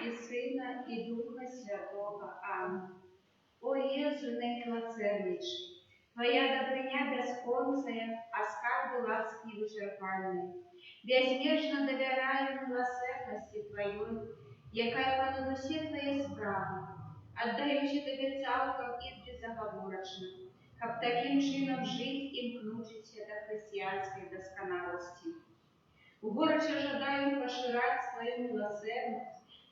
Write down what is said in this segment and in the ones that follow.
і Сина, і Духа Святого. Амінь. О Єзу немилосерднейший, Твоя добриня бесконцая, а скарби ласки вичерпальні. Безмежно довіряю милосердності Твоєї, яка понад усі Твої справи, отдаючи Тобі цілком і безоговорочно, как таким чином жить і мкнучися до християнської досконалості. Горячо жадаю поширати свою милосердність,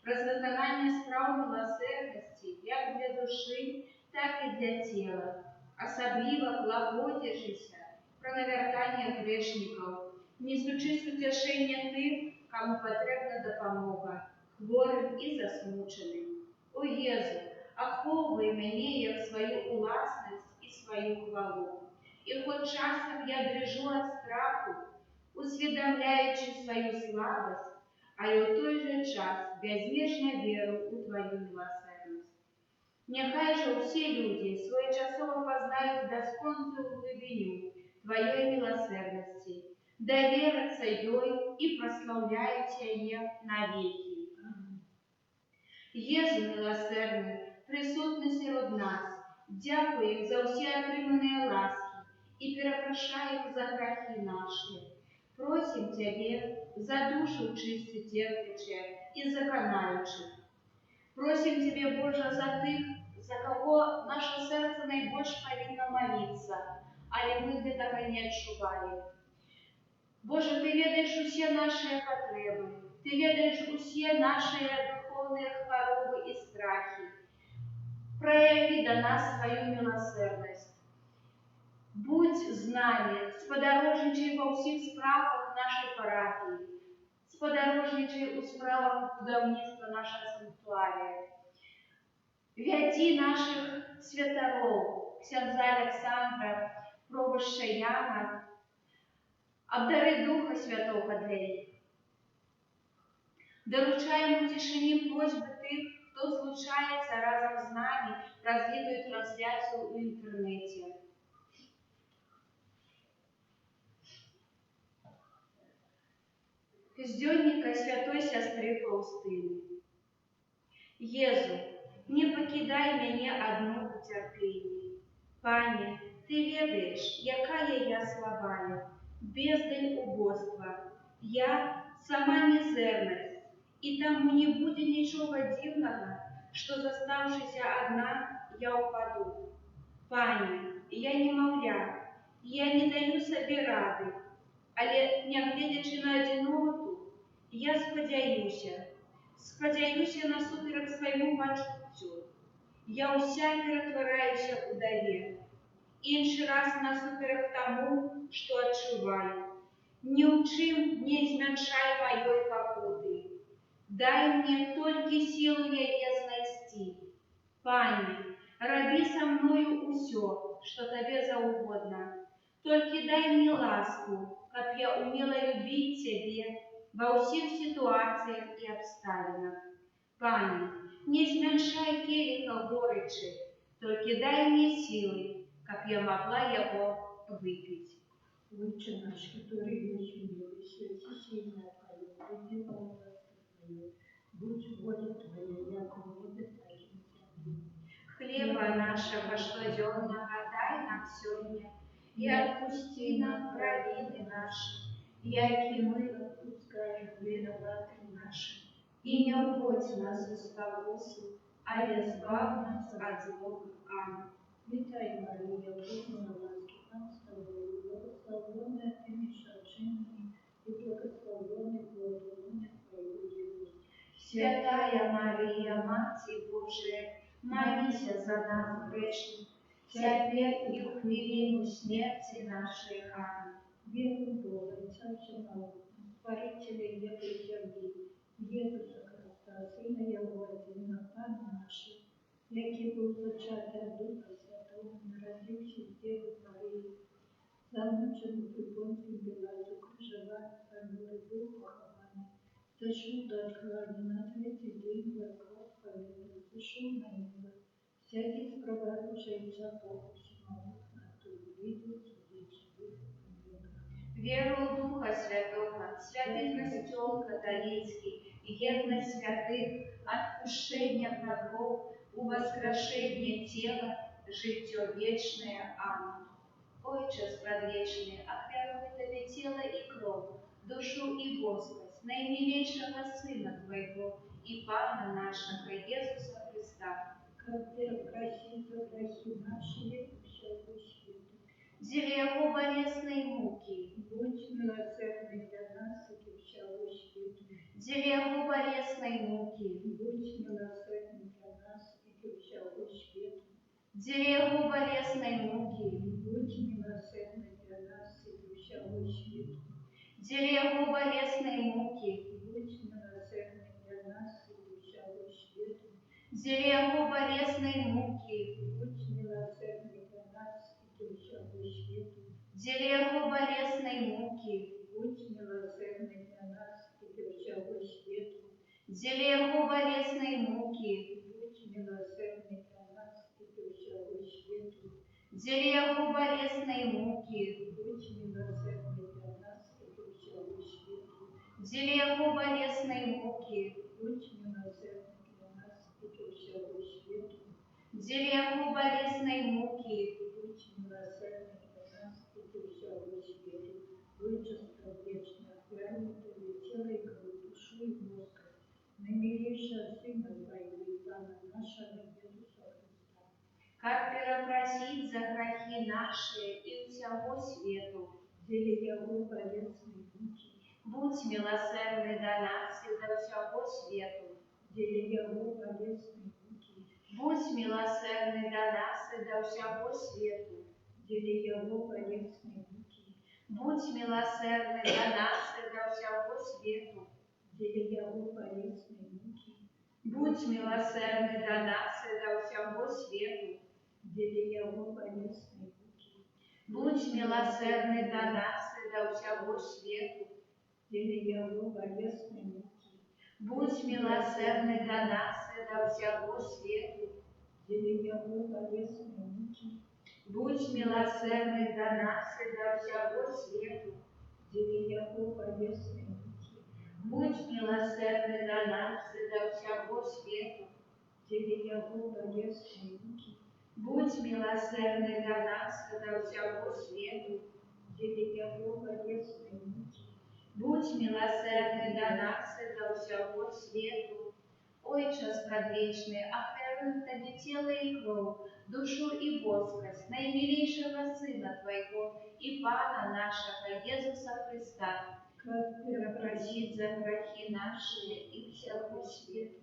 про виконання справ милосердності як для душі, так і для тіла, особливо клопотячися про навертання грешників, несучи утішення тих, кому потрібна допомога, хворим і засмученим. О Єзу, оховуй мене як свою уласність і свою хвалу. І хоч часом я дрижу від страху, усвідомляючи свою слабость, а й у той же час безмежно віру у Твою милосердність. Нехай же усі люди своєчасово познають досконную глибину Твоєї милосердності, довіряться їй і прославляють її навіки. Єзу милосердний, присутний серед нас, дякую за всі отримані ласки і перепрошаю за грехи наші. Просим Тебе за душу чисту терпящих и законающих. Просим Тебе, Боже, за тих, за кого наше серце найбільше повинно молитися, але ми этого не відчуваємо. Боже, Ти ведаєш усі наші потреби, Ти ведаєш усі наші духовні хвороби і страхи. Прояви до нас свою милосердність. Будь з нами, сподорожничай во всіх справах нашої парафії, сподорожничай у справах будівництва нашого санктуарія. Веди наших святоров, ксяндза Олександра, провоща Яна, обдари Духа Святого для них. Доручаємо у тишині просьби тих, хто злучається разом з нами, розглядує трансляцію у інтернеті. Здённика святой сестры Фаустины. Езу, не покидай меня одну у терпении. Пане, Ты ведаешь, якая я слабая, бездань убоства. Я сама мизерность, и тому не будет ничего дивного, что, заставшись одна, я упаду. Пане, я немовля, я не даю себе рады, але, не глядячи на одиноту, я сподяюся насуперек своєму почуттю. Я уся перетворяюся у довір. Інший раз насуперек тому, що відчуваю. Ні в чим не зменшай моєї покути. Дай мне только силу небес нести. Пане, роби со мною усё, что Тебе заугодно. Только дай мне ласку, как я умела любить Тебе во всех ситуациях и обставинах. Пане, не зменшай келиха горечи, только дай мне силы, как я могла его выпить. Отче наш, который есть в небе, святись имя Твое, приди царство Твое, будь воля Твоя, яко в небе, так и на земле. Хлеба нашего штоденного дай нам сегодня, и отпусти нам провины наши, яки мы отпускаем виноватым нашим. И не вводь нас в искушение, а избавь нас от злого. Аминь. Вітай, Марія, повна ласки, Пан з тобою, благословенна ти між женщинами, и благословенный плод лона Твоего, Иисус. Святая Мария, Мать Божия, молись за нас грешных, теперь и в хвилину смерти нашей. Аминь. Верую в Бога, Отца Всемогущего, Творителя неба и земли, Иисуса Христа, Сына Его единого, Пана нашего, який був зачатий от Духа Святого, народився з Діви Марії, замучений при Понтії Пилату, крижований, помилуй, був похований, зайшов до откровення на третій день, воскрес повинен, зайшов на небо, всякий спроваджується Богу всемогутнього, хто увидел, судить живых и умерших. Веру в Духа Святого, святый Престол Католицкий, єдність святих, отпущення грехов, у воскрешение тела, життя вечное. Аминь. Отче предвечный, охраняй Тебе тело и кровь, душу и воскрес наимилейшего Сына Твоего и Пана нашего Иисуса Христа. Как Ты просил за грехи наши, всякую свету. Деле Его болезной муки, Будь милосердный для нас и всякую свету. деле Его болезной муки, Будь милосердный для нас и всякую свету. деле Его болезной муки, Будь милосердный для нас и всякую свету. деле Его болезной муки, Будь милосердный для нас и всякую свету. деле Его болезной муки, Будь милосердный для нас и всякую свету. деле Его болезной муки, Будь милосердный для нас и всякую свету. деле Его болезной муки, Будь милосердный для нас и всякую свету. деле Его болезной муки, Будь милосердный для нас и всякую свету. деле Его болезной муки, Будь милосердный для нас и всякую свету. деле Его болезной муки, Будь милосердный для нас и всякую свету. Вычисто вечно, вернутое тело и кровь, душу и воскрес, наимилейшего Сына Твоего и Пана нашего Иисуса Христа. как перепросить за грехи наши и всего свету. Деле Его болезной муки, Будь милосердный до нас и до всего свету. деле Его болезной муки, Будь милосердный до нас и до всего свету. деле Его болезной муки, Будь милосердный до нас и до всего свету. деле Его болезной муки, Будь милосердный до нас и до всего свету. деле Его болезной муки, Будь милосердный до нас и до всего свету. деле Его болезной муки, Будь милосердный до нас и до всего свету. деле Его болезной муки, Будь милосердный до нас и до всего свету. деле Его болезной муки, Будь милосердный до нас и до всего свету. деле Его болезной муки, Будь милосердный до нас и до всего свету. деле Его болезной муки, Будь милосердный до нас и до всего свету. Отче предвечный, охраняй Тебе тело и кровь, душу и воскрес наимилейшего Сына Твоего и Пана нашего Иисуса Христа, как просить за грехи наши и всякую свету.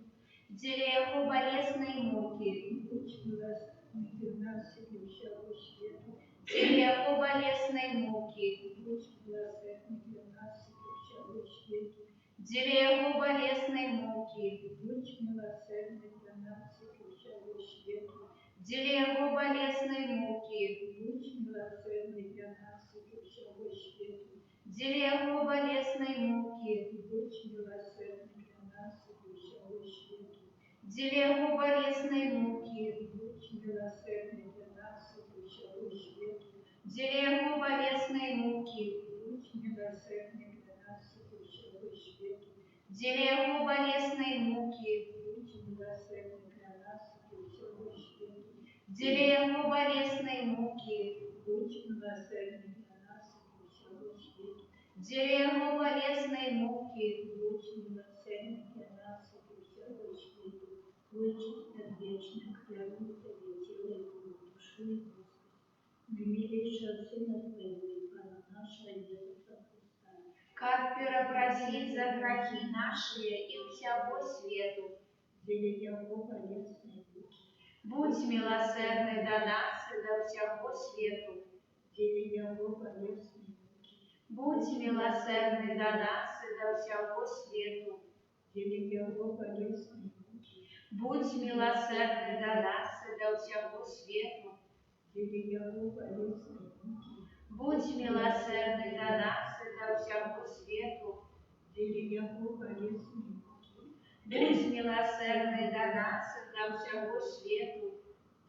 Деле Его болезной муки, будь милосердный для нас и всякую свету, деле Его болезной муки, будь милосердный для нас и всякую свету, деле Его болезной муки, будь милосердный для нас и всякую свету, деле Его болезной муки, будь милосердный для нас и всякую свету, деле Его болезной муки, будь милосердный для нас и всякую свету, деле Его болезной муки, будь милосердный для нас и всякую свету, деле Его болезной муки, будь милосердный для нас и всякую свету, деле Его болезной муки, будь милосердный для нас и всякую свету, деле Его болезной муки, будь милосердный для нас и всякую свету, деле Его болезной муки, будь милосердный для нас и всякую свету, вычисто вечно, хранителя тела и крови, душу и воскрес, наимилейшего Сына Твоего и Пана нашего Иисуса Христа. как перепросить за грехи наши и всего свету. Деле Его болезной муки, Будь милосердный до нас и до всего свету. деле Его болезной муки, Будь милосердный до нас и до всего свету. деле Его болезной муки, Будь милосердный до нас и до всего свету. деле Его болезной муки, Будь милосердный до нас и до всего свету. деле Его болезной муки, Будь милосердный до нас и до всего свету.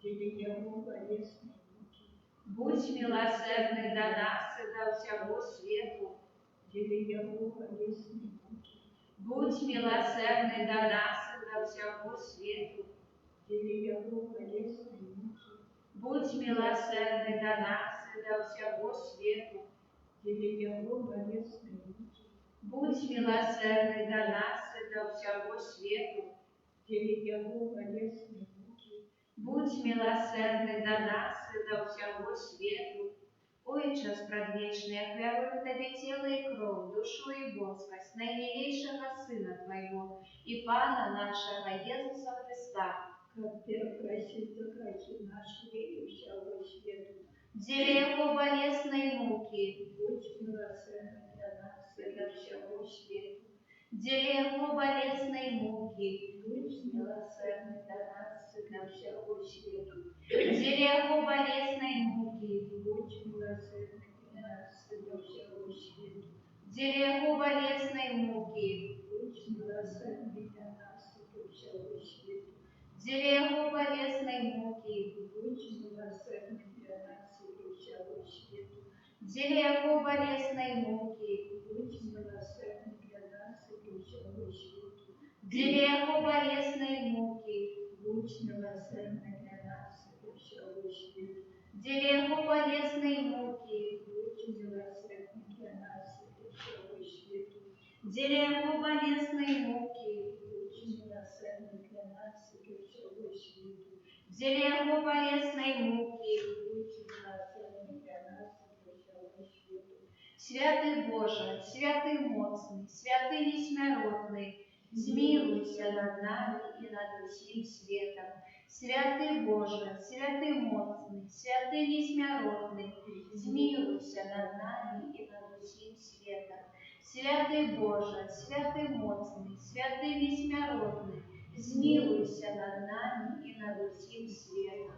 деле Его болезной муки, Будь милосердный до нас и до всего свету. деле Его болезной муки, Будь Будь милосердный до нас и до всего свету. Или его болезни муки, Будь милосердный до нас и до всего свету. или его болезни муки, Будь милосердный до нас и до всего свету. или его болезни муки, Будь милосердный до нас и до всего свету. Отче предвечный, хвалю Тебе тело и кровь, душу и боскость наимилейшего Сына Твоего и Пана нашего Иисуса Христа, как просит за грехи наши и всего свету. деле Его болезной муки, Будь милосердный для нас и для всего свету. деле Его болезной муки, Будь милосердный для нас и для всего свету. деле Его болезной муки, Будь милосердный для нас и для всего свету. деле Его болезной муки, Будь милосердный для нас и для всего свету. деле Его болезной муки, Будь милосердный для нас и для всего свету. деле Его болезной муки, Будь милосердный для нас и для всего свету. деле Его болезной муки, Будь милосердный для нас и для всего свету. деле Его болезной муки, Будь милосердный для нас и для всего свету. деле Его болезной муки, Будь милосердный для нас и для всего свету. деле Его болезной муки. Будь милосердный для нас и для всего свету. Святый Боже, святый моцный, святый несмиротный, змилуйся над нами и над всем светом. Святый Боже, святый моцный, святый несмиротный, змилуйся над нами и над всем светом. Святый Боже, святый моцный, святый несмиротный, змилуйся над нами и над всем светом.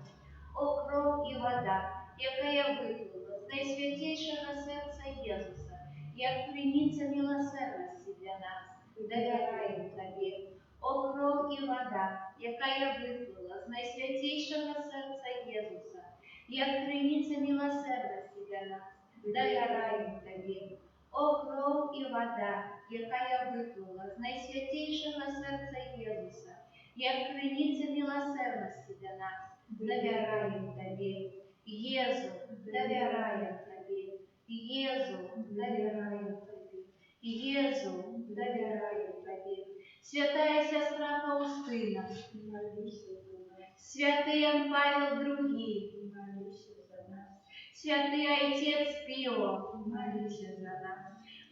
О кров і вода, якая виплила з найсвятейшого серця Єзуса, як криниця милосердості для нас, довіряємо Тобі. О кров і вода, якая виплила з найсвятейшого серця Єзуса, як криниця милосердості для нас, довіряємо Тобі. О кров і вода, якая виплила з найсвятейшого серця Єзуса, як криниця милосердості для нас, довіряємо Тобі. Єзу, довіряємо Тобі. Єзу, довіряємо Тобі. Єзу, довіряємо Тобі. Святая сестра Фаустина, Молися за нас. святий Ян Павел II, Молися за нас. святый Отец Пио, молися за нас.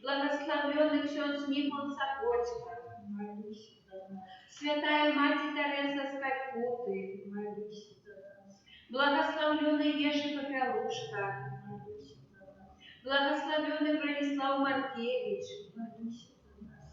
Благословенный ксенц Михаил Сапочка, Молися за нас. святая Мать Тереса с Калькутты, Молися за нас. благословенный Ежи Попелушка, Молися за нас. благословенный Бронислав Маркевич, Молися за нас.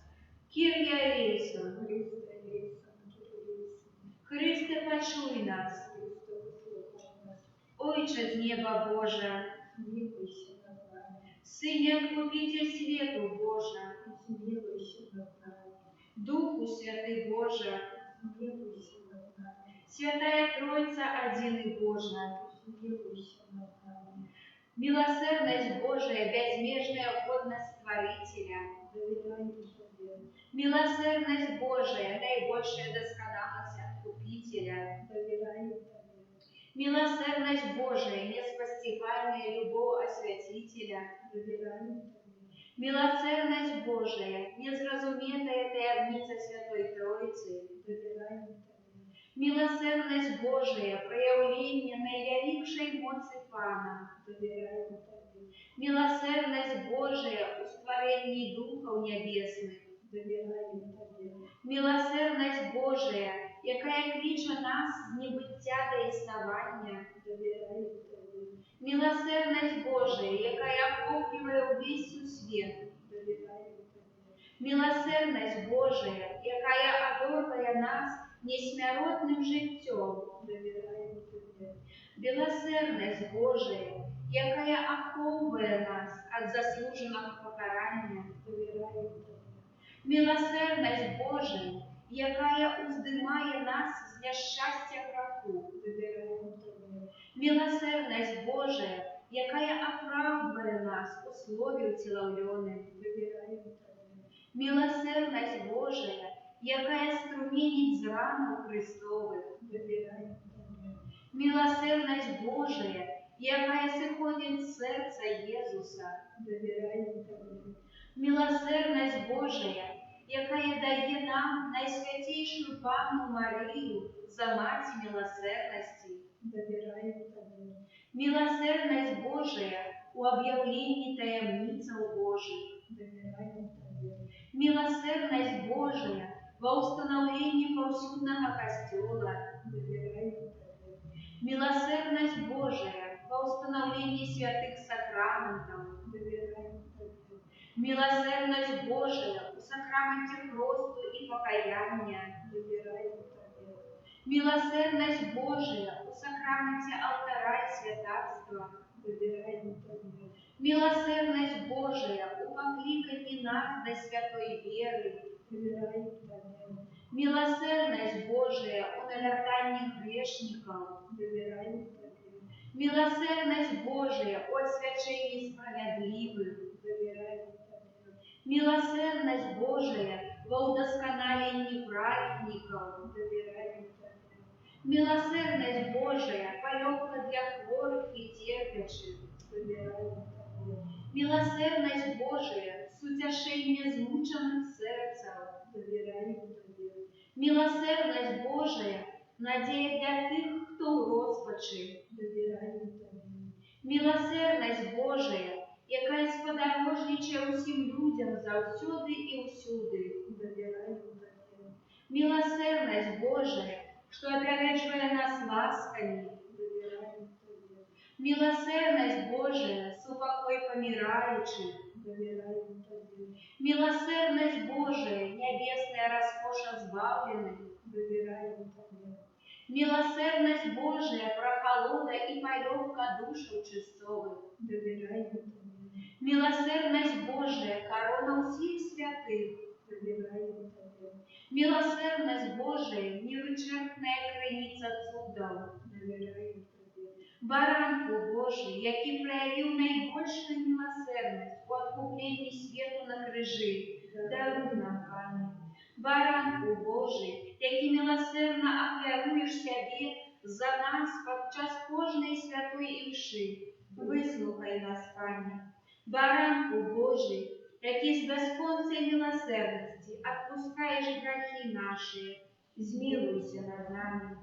Кирья Рейсон, Христе, Єсен, Кирилисон. Христе, почуй нас, Христе, вислухай нас. Ойче з неба Божа, Змилуйся над нами. Сыне Откупитель свету Божа, Змилуйся над нами. Духу Святый Божа, Змилуйся над нами. Святая Троица один и Божа, Змилуйся над нами. милосердность Божия, безмежная годность Творителя, Довіряємо Тобі. милосердность Божия, наибольшая досконалость Откупителя, Довіряємо Тобі. милосердность Божия, неспостигаемая любовь Освятителя, Довіряємо Тобі. милосердность Божия, незразуметая таємниця Святой Троицы, Довіряємо Тобі. милосердность Божия, проявление наивеликшей моцы Пана, Довіряємо Тобі. милосердность Божия, устворение духов небесных, Довіряємо Тобі. милосердность Божия, якая кличе нас з небыття до існування, Довіряємо Тобі. милосердность Божия, якая охоплює увесь світ, Довіряємо Тобі. милосердность Божия, якая одорває нас несмиротним життем, Довіряємо Тобі. милосердность Божия, якая оховує нас від заслуженого покарання, Довіряємо Тобі. милосердность Божия, якая уздимає нас з нещастя граху, Довіряємо Тобі. милосердность Божия, якая оправдыває нас у слове утіловленим, Довіряємо Тобі. Милосердность Божия, якая струменит з ранов Христових. довіряємо тобі, Милосердность Божия, якая сиходить з серця Єзуса. довіряємо тобі, Милосердность Божия, якая дає нам найсвятейшую Панну Марию за мать милосердности. довіряємо тобі, Милосердность Божия у объявлении таємницаў Божих. довіряємо тобі, Милосердность Божия во установлении повсюдного костела. довіряємо тобі, Милосердность Божия во установлении святых сакраментов. довіряємо тобі, Милосердность Божия у сакраменте кросту и покаяния. довіряємо тобі, Милосердность Божия у сакраменте алтаря и святарства. довіряємо тобі, Милосердность Божия у покликании нас до святой веры. довіряємо тобі, Милосердность Божия у навертании грешников. довіряємо тобі, Милосердность Божия у освящении справедливых. довіряємо тобі, Милосердность Божия во удосконалении праведников. довіряємо тобі, Милосердность Божия полегка для хворых и терпящих. довіряємо тобі, Милосердность Божия с утешением змученных сердцев. довіряємо тобі, Милосердность Божия надея для тих, хто у розпачі. довіряємо тобі, Милосердность Божия, яка сподорожничає усім людям завсюди і всюди. довіряємо тобі, Милосердность Божия, что опережает нас ласками. довіряємо тобі, Милосердность Божия, супокой помирающих. довіряємо тобі, Милосердность Божия, небесная роскоша збавленных. довіряємо тобі, Милосердность Божия, прохолода и полегка душу чистовых. довіряємо тобі, Милосердность Божия, корона усіх святых. довіряємо тобі, Милосердность Божия, невычерпная криниця цудов. довіряємо тобі, Баранку Божий, який проявив найбільшу милосердність у откупленні світу на крижі, даруй нам, Пане. Баранку Божий, який милосердно оферуєш себе за нас подчас кожної святої імши, вислухай нас, Пане. Баранку Божий, який з безконцей милосердності отпускаєш грехи наші, змилуйся над нами.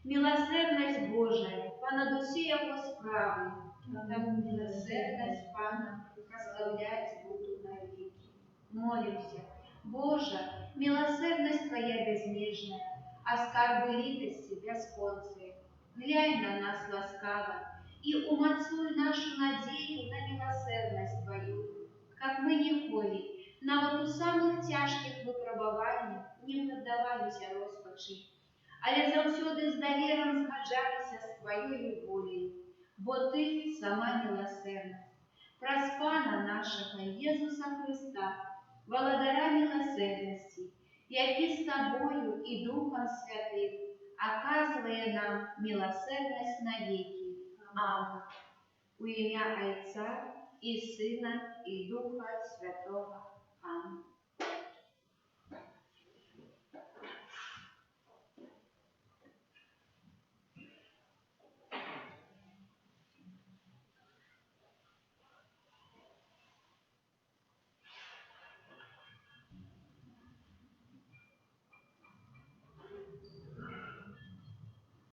Милосердность Божия понад усі його справи, там милосердность Пана прославлять буду навеки. Молимся, Боже, милосердность Твоя безнежная, а скарбы литости бесконцые. Глянь на нас ласкаво и умацуй нашу надею на милосердность Твою, как мы ніколи на вот у самых тяжких випробуваннях не поддавалися розпачі, але завсюди з довіром згаджалися з Твоєю волею, бо Ти сама милосердна. Праз Пана нашого Єзуса Христа, володаря милосердності, який з Тобою і Духом Святим оказує нам милосердність навеки. Аминь. У ім'я Отця і Сина, і Духа Святого. Аминь.